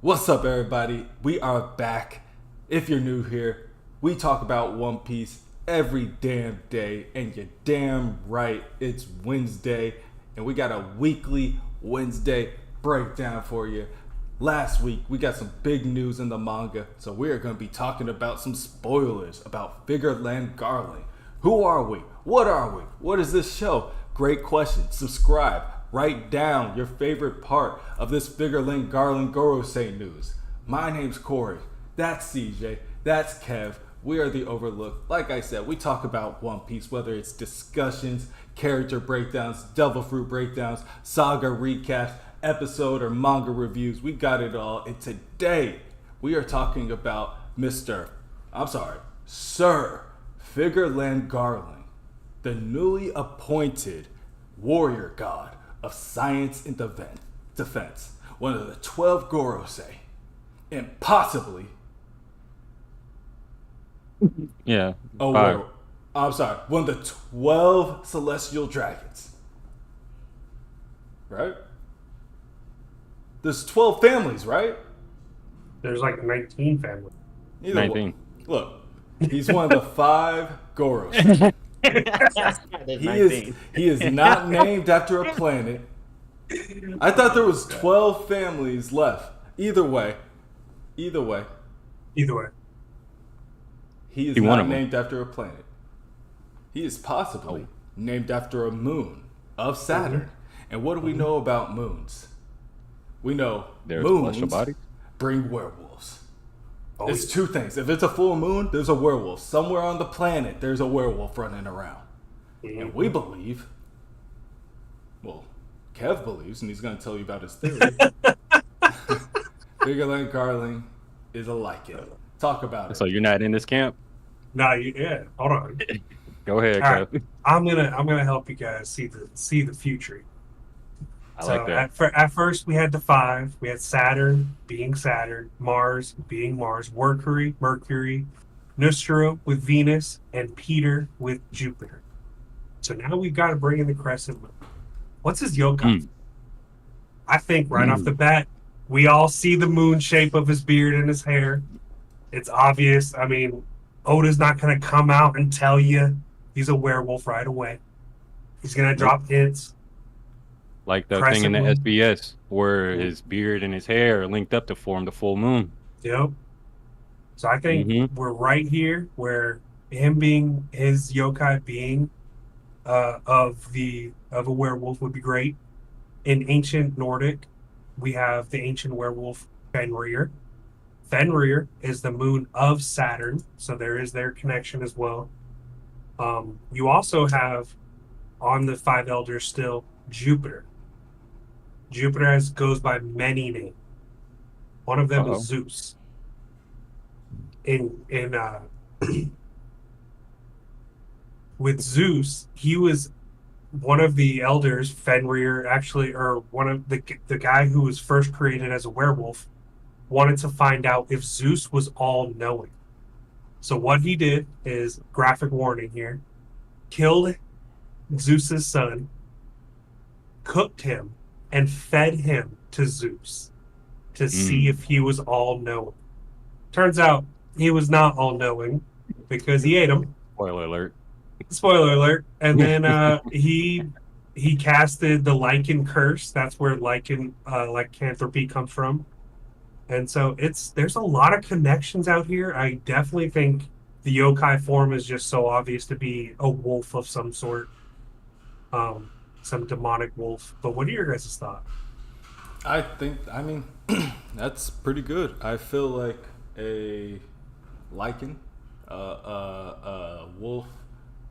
What's up, everybody? We are back. If you're new here, we talk about One Piece every damn day, and you're damn right, it's Wednesday, and we got a weekly Wednesday breakdown for you. Last week, we got some big news in the manga, so we are going to be talking about some spoilers about Figureland Garling. Who are we? What are we? What is this show? Great question. Subscribe. Write down your favorite part of this Figureland Garling Gorosei news. My name's Corey. That's CJ. That's Kev. We are the Overlook. Like I said, we talk about One Piece, whether it's discussions, character breakdowns, Devil Fruit breakdowns, saga recaps, episode or manga reviews. We got it all. And today, we are talking about Sir Figureland Garling, the newly appointed warrior god of science and defense, one of the 12 Gorosei, and possibly one of the 12 celestial dragons. Right? There's 12 families, right? There's like 19 families. 19. Look, he's one of the 5 Gorosei. He is not named after a planet. I thought there was 12 families left. Either way, he is not named after a planet. He is possibly named after a moon of Saturn. Mm-hmm. And what do we know about moons? We know moons bring werewolves. It's two things. If it's a full moon, there's a werewolf. Somewhere on the planet, there's a werewolf running around. Mm-hmm. And we believe, well, Kev believes, and he's going to tell you about his theory. Figureland Garling is a lichen. Talk about it. So you're not in this camp? No, hold on. Go ahead, Kev. Right. I'm gonna help you guys see the future. I like that. At first, we had the 5. We had Saturn being Saturn, Mars being Mars, Mercury, Nostra with Venus, and Peter with Jupiter. So now we've got to bring in the crescent moon. What's his yokai? I think right off the bat, we all see the moon shape of his beard and his hair. It's obvious. I mean, Oda's not going to come out and tell you he's a werewolf right away. He's going to drop hints. Like the thing in the SBS where his beard and his hair are linked up to form the full moon. Yep. So I think we're right here where him being his yokai being of a werewolf would be great. In ancient Nordic, we have the ancient werewolf Fenrir. Fenrir is the moon of Saturn, so there is their connection as well. You also have on the 5 elders still Jupiter. Jupiter goes by many names. One of them is Zeus. With Zeus, he was one of the elders, Fenrir, actually, or one of the guy who was first created as a werewolf, wanted to find out if Zeus was all-knowing. So what he did is, graphic warning here, killed Zeus's son, cooked him, and fed him to Zeus to see if he was all-knowing. Turns out he was not all-knowing because he ate him. Spoiler alert. And then he casted the lichen curse. That's where lycanthropy comes from. And so there's a lot of connections out here. I definitely think the yokai form is just so obvious to be a wolf of some sort. Some demonic wolf. But what are your guys' thoughts? I mean, that's pretty good. I feel like a lichen, wolf,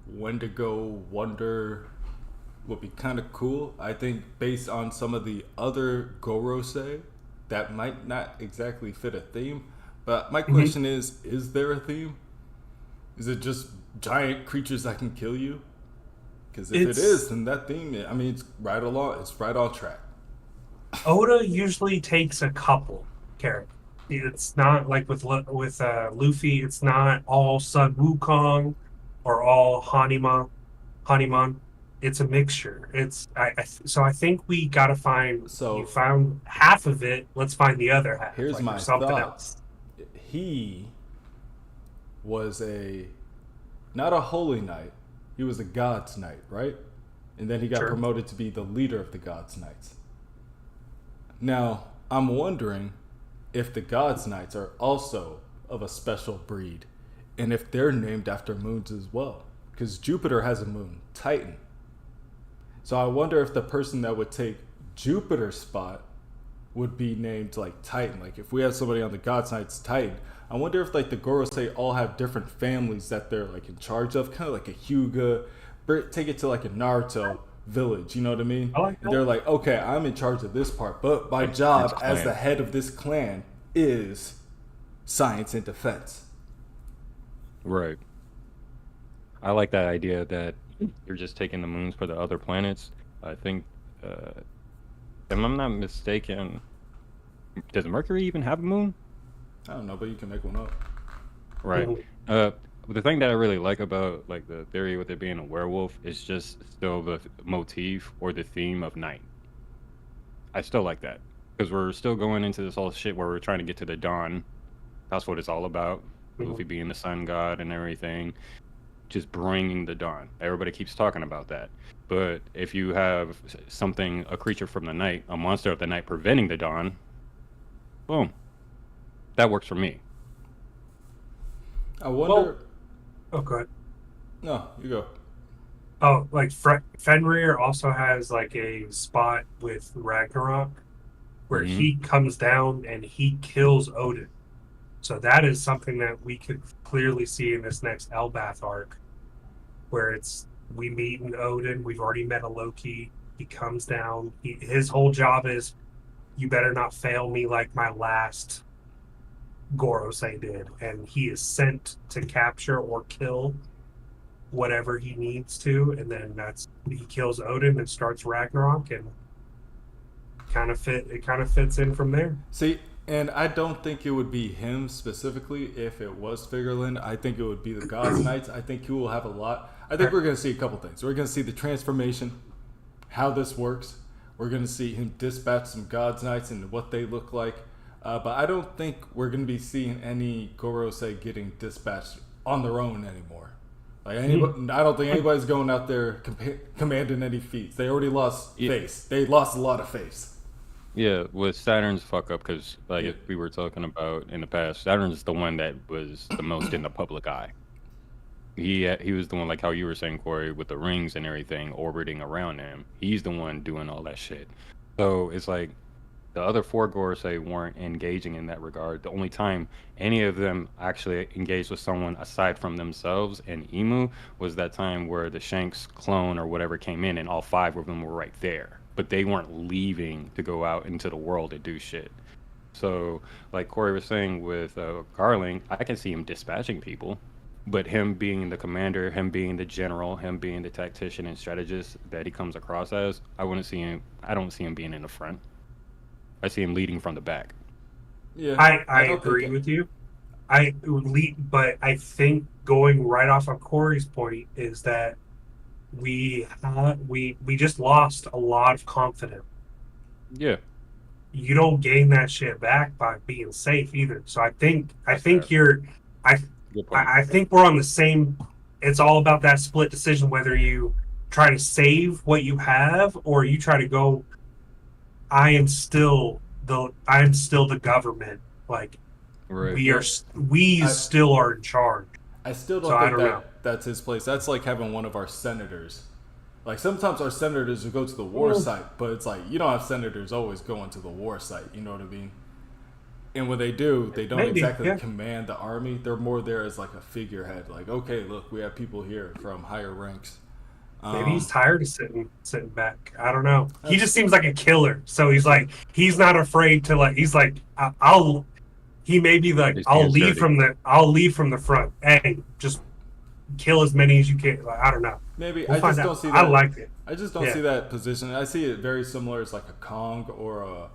Wendigo, Wonder would be kind of cool. I think based on some of the other Gorosei, that might not exactly fit a theme. But my question is there a theme? Is it just giant creatures that can kill you? Because if it is, then that theme, I mean, it's right on track. Oda usually takes a couple characters. It's not like with Luffy, it's not all Sun Wukong or all Hanuman. it's a mixture. So I think we gotta find. So You found half of it. Let's find the other half. here's Like my there's something thought. else. He was not a holy knight. He was a God's knight, right? And then he got Sure. promoted to be the leader of the God's Knights. Now, I'm wondering if the God's Knights are also of a special breed, and if they're named after moons as well. Because Jupiter has a moon, Titan. So I wonder if the person that would take Jupiter's spot would be named like Titan. Like if we have somebody on the God's Knights Titan, I wonder if like the Gorosei all have different families that they're like in charge of, kind of like a Hyuga. Take it to like a Naruto village, you know what I mean? I like that. And they're like, okay, I'm in charge of this part, but my job It's as clan. the head of this clan is science and defense. Right. I like that idea that you're just taking the moons for the other planets. I think, if I'm not mistaken, does Mercury even have a moon? I don't know, but you can make one up. Right. Mhm. The thing that I really like about like the theory with it being a werewolf is just still the motif or the theme of night. I still like that because we're still going into this whole shit where we're trying to get to the dawn. That's what it's all about. Luffy being the sun god and everything, just bringing the dawn. Everybody keeps talking about that. But if you have something, a creature from the night, a monster of the night preventing the dawn, boom, that works for me. I wonder. Oh, good. No, you go. Oh, like Fenrir also has like a spot with Ragnarok where Mhm. he comes down and he kills Odin. So that is something that we could clearly see in this next Elbath arc, where we meet an Odin. We've already met a Loki. He comes down. His whole job is, you better not fail me like my last Gorosei did, and he is sent to capture or kill whatever he needs to, and then he kills Odin and starts Ragnarok, and it kind of fits in from there. See, and I don't think it would be him specifically if it was Figureland. I think it would be the God's Knights. I think he will have a lot. I think we're going to see a couple things. We're going to see the transformation, how this works. We're going to see him dispatch some God's Knights and what they look like. But I don't think we're going to be seeing any Gorosei getting dispatched on their own anymore. Like I don't think anybody's going out there commanding any feats. They already lost face. They lost a lot of face. Yeah, with Saturn's fuck up, because like if we were talking about in the past, Saturn's the one that was the most in the public eye. He was the one, like how you were saying, Corey, with the rings and everything orbiting around him. He's the one doing all that shit. So it's like the other four Gorosei weren't engaging in that regard. The only time any of them actually engaged with someone aside from themselves and Emu was that time where the Shanks clone or whatever came in, and all five of them were right there. But they weren't leaving to go out into the world and do shit. So, like Corey was saying with Garling, I can see him dispatching people. But him being the commander, him being the general, him being the tactician and strategist that he comes across as, I don't see him being in the front. I see him leading from the back. Yeah, I agree with you. But I think going right off of Corey's point is that we just lost a lot of confidence. Yeah. You don't gain that shit back by being safe either. So I think we're on the same. It's all about that split decision, whether you try to save what you have or you try to go, I am still the government. Like right. we still are in charge. I still don't think that's his place. That's like having one of our senators. Like sometimes our senators will go to the war site, but it's like you don't have senators always going to the war site. You know what I mean? And when they do, they don't exactly command the army. They're more there as like a figurehead. Like, okay, look, we have people here from higher ranks. Maybe he's tired of sitting back. I don't know. He just seems like a killer. So he's like, he's not afraid to like. He's like, he may be like, I'll lead from the front. Hey, just kill as many as you can. Like, I don't know. Maybe we'll I just don't see that. I like it. I just don't see that position. I see it very similar as like a Kong or a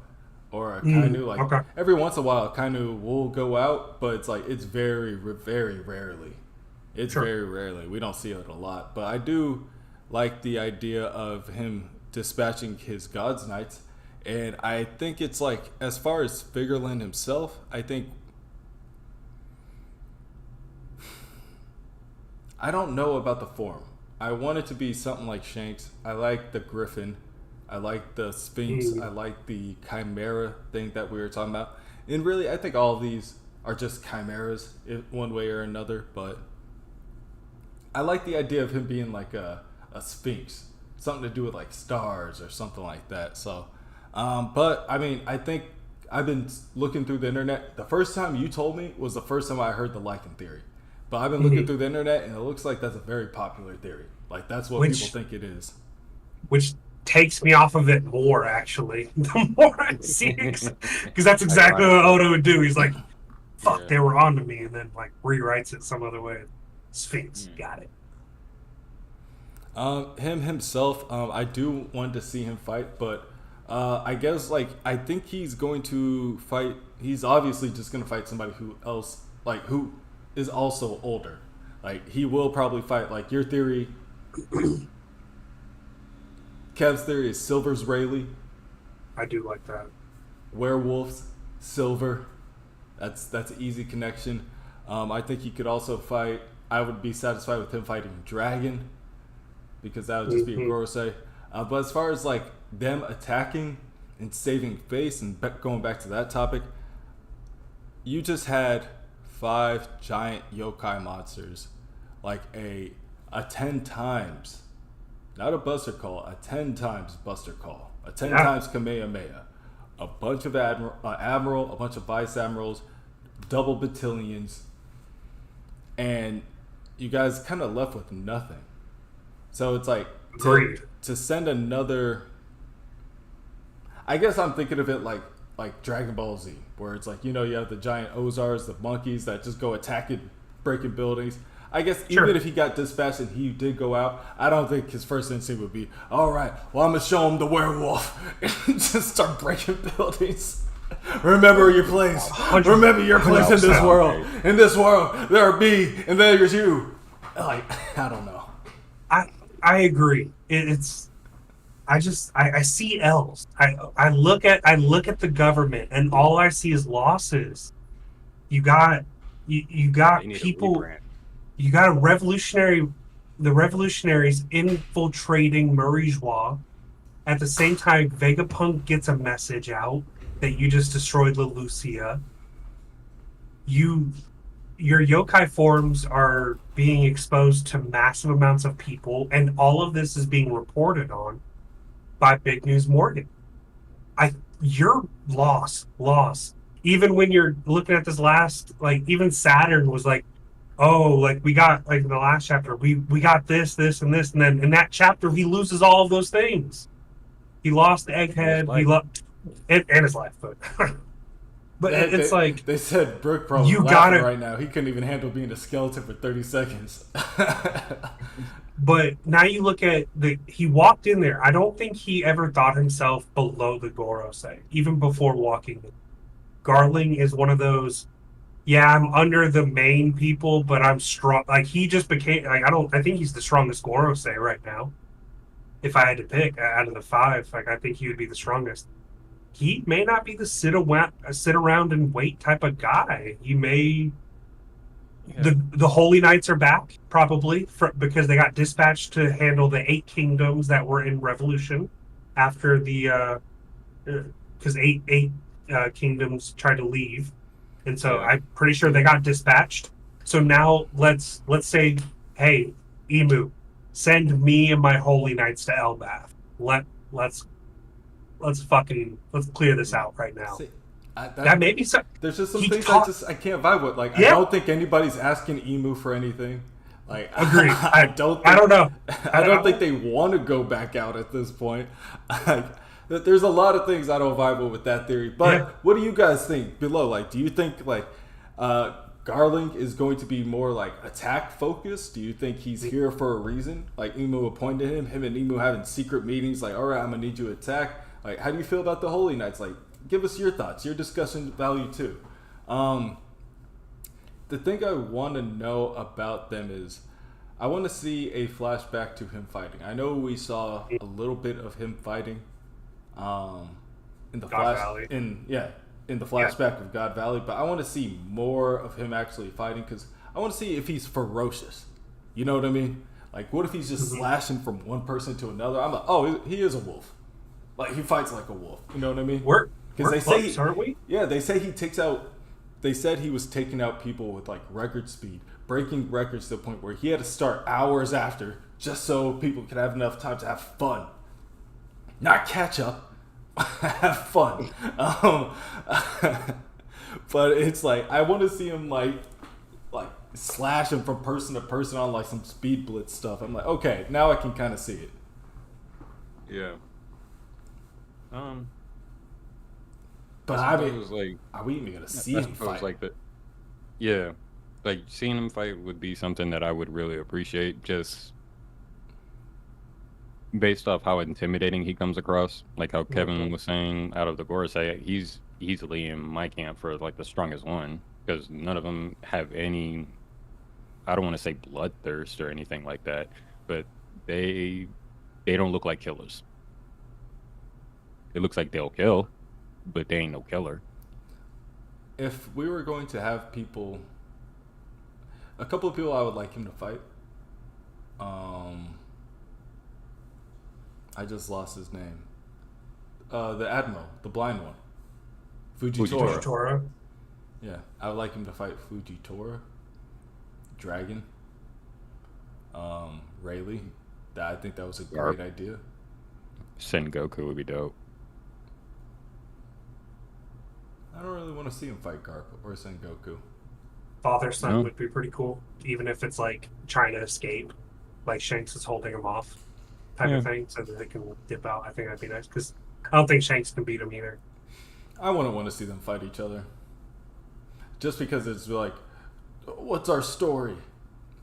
Kainu. Like every once in a while, a Kainu will go out, but it's like it's very, very rarely. It's very rarely. We don't see it a lot, but I do like the idea of him dispatching his God's Knights. And I think it's like, as far as Figureland himself, I don't know about the form. I want it to be something like Shanks. I like the Griffin. I like the Sphinx. I like the Chimera thing that we were talking about. And really, I think all of these are just chimeras in one way or another. But I like the idea of him being like a Sphinx. Something to do with like stars or something like that. So, but I mean, I think I've been looking through the internet. The first time you told me was the first time I heard the Lycan theory. But I've been looking through the internet, and it looks like that's a very popular theory. Like, that's what people think it is. Which takes me off of it more, actually. The more I see it. Because that's exactly what Oda would do. He's like, fuck, they were on to me, and then, like, rewrites it some other way. Sphinx, got it. Him himself, I do want to see him fight, but I guess, like, I think he's going to fight. He's obviously just going to fight somebody who is also older. Like, he will probably fight, like, your theory. Kev's theory is Silver's Rayleigh. I do like that. Werewolves, Silver. That's an easy connection. I think he could also fight. I would be satisfied with him fighting Dragon, because that would just be a Gorosei. But as far as like them attacking and saving face and going back to that topic, you just had 5 giant yokai monsters, like a 10 times, not a Buster Call, a 10 times Buster Call, a 10 times Kamehameha, a bunch of admiral, a bunch of vice admirals, double battalions, and you guys kind of left with nothing. So it's like to send another. I guess I'm thinking of it like Dragon Ball Z, where it's like, you know, you have the giant Ozars, the monkeys that just go attacking, breaking buildings. I guess even if he got dispatched and he did go out, I don't think his first instinct would be, all right, well, I'm going to show him the werewolf and just start breaking buildings. Remember your place. Remember your place in this world. In this world, there are me, and there's you. Like, I don't know. I agree. I see L's. I look at the government, and all I see is losses. You got people. You got the revolutionaries infiltrating Murray-Jois. At the same time, Vegapunk gets a message out that you just destroyed La Lucia. Your yokai forms are being exposed to massive amounts of people, and all of this is being reported on by Big News Morgan. You're lost. Even when you're looking at this last, like, even Saturn was like, oh, like, we got, like, in the last chapter, we got this, and this, and then in that chapter, he loses all of those things. He lost the egghead, and his life, but it's like... They said Brooke probably laughing right now. He couldn't even handle being a skeleton for 30 seconds. But now you look at he walked in there. I don't think he ever thought himself below the Gorosei, even before walking in. Garling is one of those, I'm under the main people, but I'm strong. Like, he just became, like, I think he's the strongest Gorosei right now. If I had to pick out of the 5, like, I think he would be the strongest. He may not be the sit around and wait type of guy. He may... Yeah. The Holy Knights are back, probably, because they got dispatched to handle the 8 kingdoms that were in Revolution after the... Because 8 kingdoms tried to leave. And so I'm pretty sure they got dispatched. So now let's say, hey, Emu, send me and my Holy Knights to Elbath. Let's clear this out right now. See, that may be some. There's just some things I can't vibe with. Like, I don't think anybody's asking Emu for anything. Like, agreed. I don't know. I don't think they want to go back out at this point. There's a lot of things I don't vibe with that theory. But what do you guys think below? Like, do you think like Garling is going to be more like attack focused? Do you think he's here for a reason? Like, Emu appointed him and Emu having secret meetings. Like, all right, I'm gonna need you to attack. Like, how do you feel about the Holy Knights? Like, give us your thoughts, your discussion value too. The thing I want to know about them is, I want to see a flashback to him fighting. I know we saw a little bit of him fighting, in the in the flashback of God Valley, but I want to see more of him actually fighting because I want to see if he's ferocious. You know what I mean? Like, what if he's just slashing from one person to another? I'm like, oh, he is a wolf. Like, he fights like a wolf. You know what I mean? We're close, aren't we? Yeah, they say he takes out. They said he was taking out people with like record speed, breaking records to the point where he had to start hours after just so people could have enough time to have fun, not catch up, have fun. But it's like I want to see him like slashing from person to person on like some speed blitz stuff. I'm like, okay, now I can kind of see it. Yeah. But I I mean, like, are we even gonna see him fight? Like that. Yeah, like seeing him fight would be something that I would really appreciate, just based off how intimidating he comes across. Like how Kevin was saying, out of the Gorosei, he's easily in my camp for like the strongest one because none of them have any. I don't want to say bloodthirst or anything like that, but they don't look like killers. It looks like they'll kill, but they ain't no killer. If we were going to have people, a couple of people I would like him to fight. I just lost his name. The Admiral, the blind one. Fujitora. Yeah, I would like him to fight Fujitora. Dragon. Rayleigh. I think that was a great idea. Sengoku would be dope. I don't really want to see him fight Garp or Sengoku. Father-son would be pretty cool, even if it's like trying to escape, like Shanks is holding him off, type of thing, so that they can dip out. I think that'd be nice because I don't think Shanks can beat him either. I wouldn't want to see them fight each other, just because it's like, what's our story?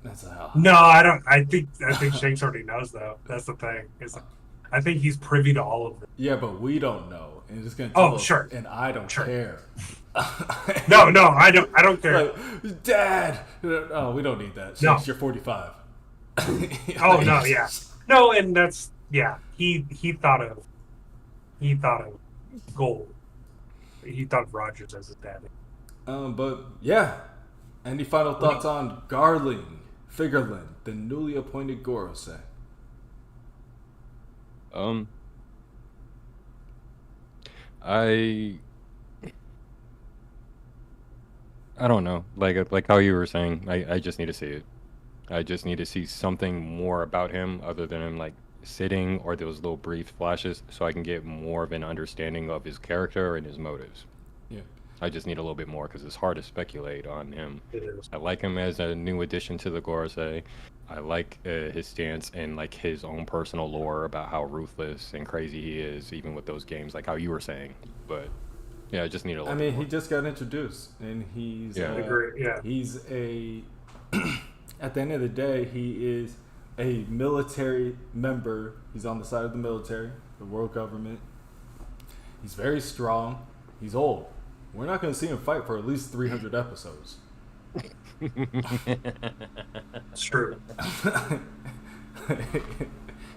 That's how. No, I don't. I think Shanks already knows though. That's the thing. I think he's privy to all of it. Yeah, but we don't know, and it's gonna tell us, sure, and I don't care. No, I don't care. Like, Dad, oh, we don't need that. No. You're 45. Oh no, yeah, no, and that's He thought of gold. He thought of Rogers as his daddy. But yeah. Any final thoughts on Garling, Figurlin, the newly appointed Gorosei? I don't know. Like how you were saying, I just need to see it. I just need to see something more about him other than him like sitting or those little brief flashes so I can get more of an understanding of his character and his motives. Yeah. I just need a little bit more because it's hard to speculate on him. It is. I like him as a new addition to the Gorosei. I like his stance and like his own personal lore about how ruthless and crazy he is, even with those games, like how you were saying. But yeah, I just need a little. He just got introduced, and he's he's a. At the end of the day, he is a military member. He's on the side of the military, the world government. He's very strong. He's old. We're not going to see him fight for at least 300 episodes. It's true.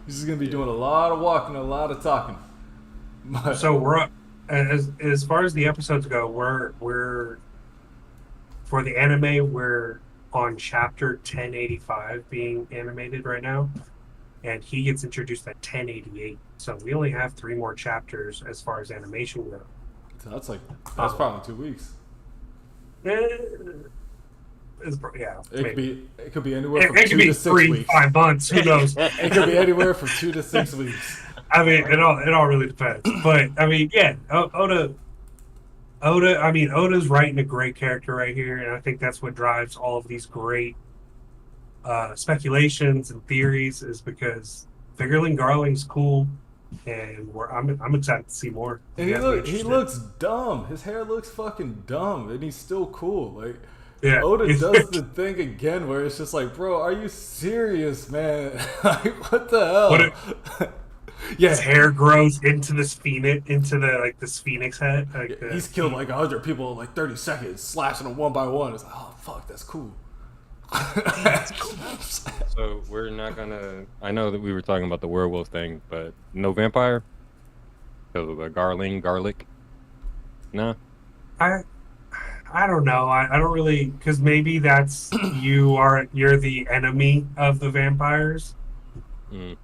He's just going to be doing a lot of walking, a lot of talking. But, so we're as far as the episodes go, we're for the anime, we're on chapter 1085 being animated right now, and he gets introduced at 1088. So we only have 3 more chapters as far as animation goes. So that's probably 2 weeks. It could be anywhere from 2 to 6 weeks. 5 months. Who knows? It could be anywhere from 2 to 6 weeks. I mean, it all really depends. But I mean, yeah, Oda. I mean, Oda's writing a great character right here, and I think that's what drives all of these great speculations and theories. Is because Figurlin Garling's cool. And I'm excited to see more. And he looks dumb. His hair looks fucking dumb, and he's still cool. Like, yeah, Oda does the thing again where it's just like, bro, are you serious, man? Like, what the hell? Yeah, his hair grows into this phoenix head. He's killed like 100 people in like 30 seconds, slashing them one by one. It's like, oh fuck, that's cool. So we're not gonna. I know that we were talking about the werewolf thing, but no vampire because of the garlic. No. I I don't know. I don't really, because maybe that's you're the enemy of the vampires, Mm.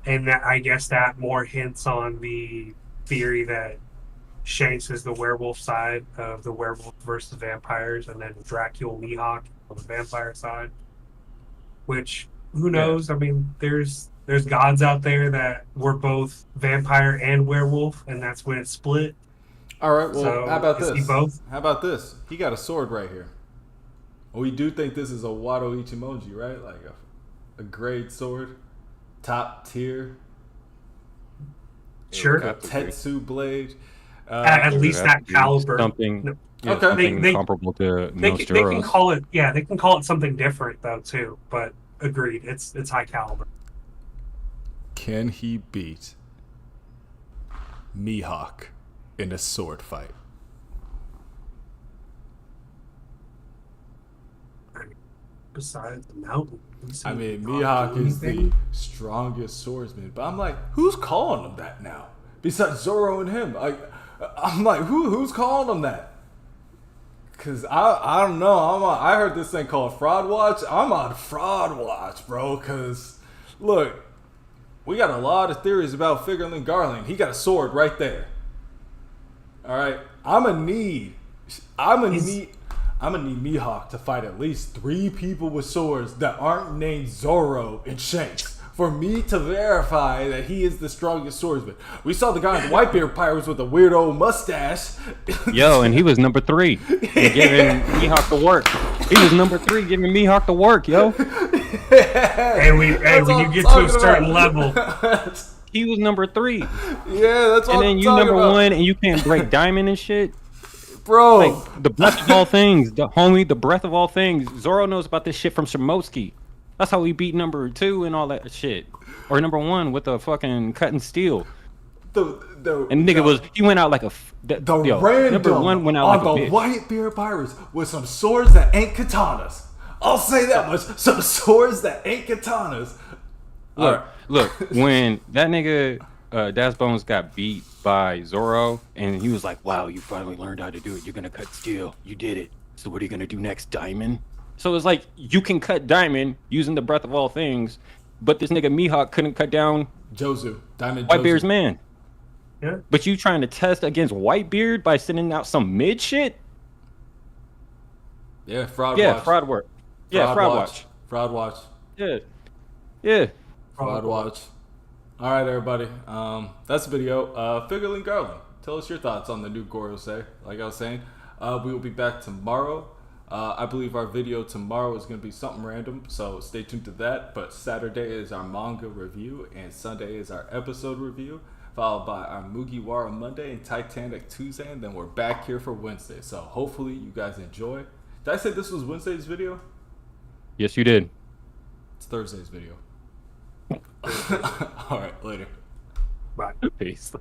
and that I guess that more hints on the theory that Shanks is the werewolf side of the werewolf versus vampires, and then Dracula Mihawk on the vampire side. Which who knows? I mean, there's gods out there that were both vampire and werewolf, and that's when it split. All right. Well, So, how about is he this? both? How about this? He got a sword right here. We do think this is a Wado Ichimoji, right? Like a grade sword, top tier. Sure. A Tetsu blade. At least that caliber. Something. No. Yeah, Okay. something They- comparable to They can Nostromo's. call it, yeah, they can call it something different though too. But agreed, it's high caliber. Can he beat Mihawk in a sword fight? Besides the mountain, I mean, Mihawk is the strongest swordsman, but I'm like, who's calling him that now? Besides Zoro and him, I'm like, who's calling him that? Cause I don't know. I heard this thing called Fraud Watch. I'm on Fraud Watch, bro. Cause look, we got a lot of theories about Figurling Garling. He got a sword right there. All right, I'm gonna need Mihawk to fight at least 3 people with swords that aren't named Zoro and Shanks for me to verify that he is the strongest swordsman. We saw the guy in the Whitebeard Pirates with a weird old mustache. Yo, and he was number 3, giving Mihawk the work. He was number 3, giving Mihawk the work, yo. Hey, when you get to a certain level, He was number 3, Yeah, that's what and then I'm you talking number about. 1, and you can't break diamond and shit. Bro. Like the breath of all things, the homie, the breath of all things. Zoro knows about this shit from Shimotsky. That's how he beat number 2 and all that shit, or number 1 with the fucking cutting steel. And nigga he went out like a random number 1 went out on like a the bitch. Whitebeard Pirates with some swords that ain't katanas. I'll say that much. Some swords that ain't katanas. Look, when that nigga Das Bones got beat by Zoro, and he was like, "Wow, you finally learned how to do it. You're gonna cut steel. You did it. So what are you gonna do next, Diamond?" So it's like you can cut diamond using the breath of all things, but this nigga Mihawk couldn't cut down Jozu. Diamond Whitebeard's Jozu. man. yeah. But you trying to test against Whitebeard by sending out some mid shit? Yeah, fraud Yeah, watch. fraud work. Yeah, fraud watch. Fraud watch. Yeah, yeah. Fraud watch. All right, everybody. That's the video. Figurling Garling. Tell us your thoughts on the new Gorosei. Like I was saying, we will be back tomorrow. I believe our video tomorrow is going to be something random, so stay tuned to that. But Saturday is our manga review, and Sunday is our episode review, followed by our Mugiwara Monday and Titanic Tuesday, and then we're back here for Wednesday. So hopefully you guys enjoy. Did I say this was Wednesday's video? Yes, you did. It's Thursday's video. All right, later. Bye. Peace.